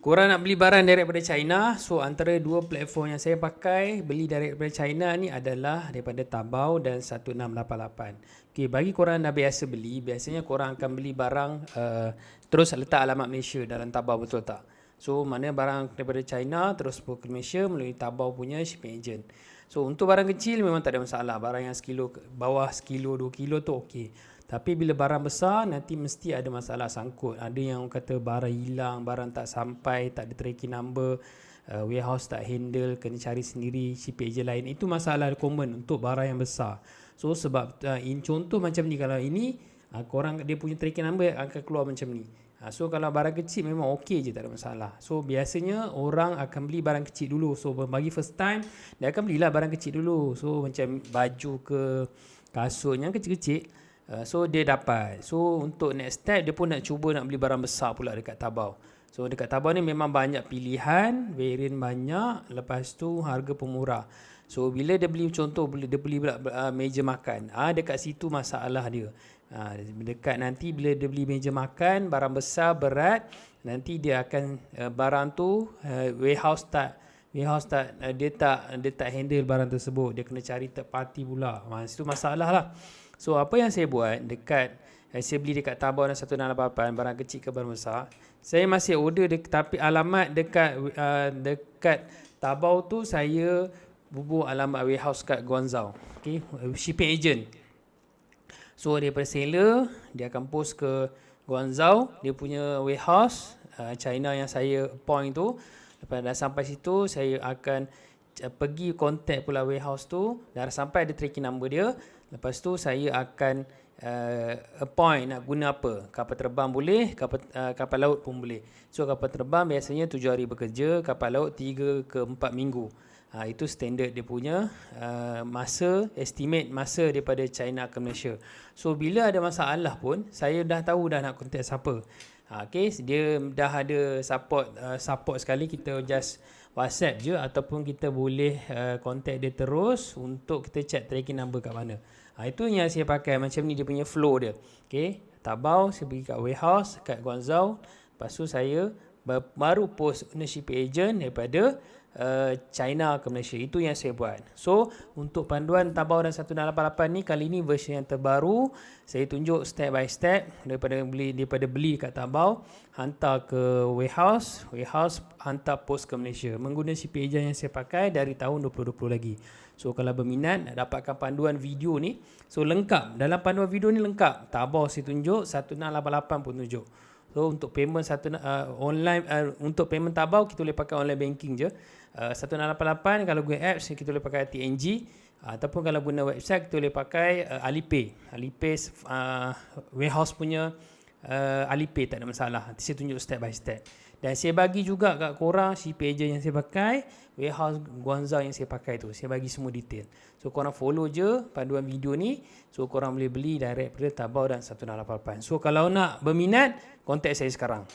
Korang nak beli barang direct daripada China, so antara dua platform yang saya pakai beli direct daripada China ni adalah daripada Taobao dan 1688. Okay, bagi korang dah biasa beli, biasanya korang akan beli barang terus letak alamat Malaysia dalam Taobao, betul tak? So mana barang daripada China terus ke Malaysia melalui Taobao punya shipping agent. So untuk barang kecil memang tak ada masalah, barang yang sekilo bawah sekilo 2 kilo tu okey. Tapi bila barang besar nanti mesti ada masalah sangkut. Ada yang kata barang hilang, barang tak sampai, tak ada tracking number, warehouse tak handle, kena cari sendiri, shipping agent lain. Itu masalah common untuk barang yang besar. So sebab contoh macam ni, kalau ini korang dia punya tracking number akan keluar macam ni. So kalau barang kecil memang okey je, tak ada masalah. So biasanya orang akan beli barang kecil dulu. So bagi first time dia akan belilah barang kecil dulu. So macam baju ke kasut yang kecil-kecil. So dia dapat. So untuk next step dia pun nak cuba nak beli barang besar pula dekat Taobao. So dekat Taobao ni memang banyak pilihan, variant banyak, lepas tu harga pun murah. So bila dia beli, contoh dia beli pula meja makan, dekat situ masalah dia. Dekat nanti bila dia beli meja makan, barang besar, berat, nanti dia akan barang tu warehouse tak dia tak handle barang tersebut. Dia kena cari third party pula. Itu masalah lah. So apa yang saya buat saya beli dekat Taobao dan 1688, barang kecil ke barang besar, saya masih order tapi alamat dekat Taobao tu saya bubuh alamat warehouse kat Guangzhou. Okay, shipping agent. So daripada seller dia akan post ke Guangzhou, dia punya warehouse China yang saya appoint tu. Lepas dah sampai situ, saya akan pergi contact pula warehouse tu. Dah sampai ada tracking number dia. Lepas tu saya akan appoint nak guna apa. Kapal terbang boleh, kapal laut pun boleh. So kapal terbang biasanya 7 hari bekerja, kapal laut 3 ke 4 minggu. Itu standard dia punya masa, estimate masa daripada China ke Malaysia. So bila ada masalah pun, saya dah tahu dah nak contact siapa. Okay, dia dah ada support sekali, kita just WhatsApp je ataupun kita boleh contact dia terus untuk kita check tracking number kat mana. Itu yang saya pakai, macam ni dia punya flow dia. Okay, Taobao saya pergi kat warehouse kat Guangzhou, lepas tu saya baru post ownership agent daripada China ke Malaysia. Itu yang saya buat. So untuk panduan Taobao dan 1688 ni, kali ni version yang terbaru, saya tunjuk step by step daripada beli kat Taobao, hantar ke warehouse hantar post ke Malaysia menggunakan shipping agent yang saya pakai dari tahun 2020 lagi. So kalau berminat nak dapatkan panduan video ni, so lengkap. Dalam panduan video ni lengkap. Taobao saya tunjuk, 1688 pun tunjuk. So untuk payment online, untuk payment Taobao kita boleh pakai online banking je. 1688 kalau guna apps kita boleh pakai TNG, ataupun kalau guna website kita boleh pakai Alipay. Alipay warehouse punya Alipay, tak ada masalah. Nanti saya tunjuk step by step. Dan saya bagi juga kat korang shipping agent yang saya pakai, warehouse Guangzhou yang saya pakai tu. Saya bagi semua detail. So korang follow je panduan video ni. So korang boleh beli direct pada Taobao dan 1688. So kalau nak berminat, contact saya sekarang.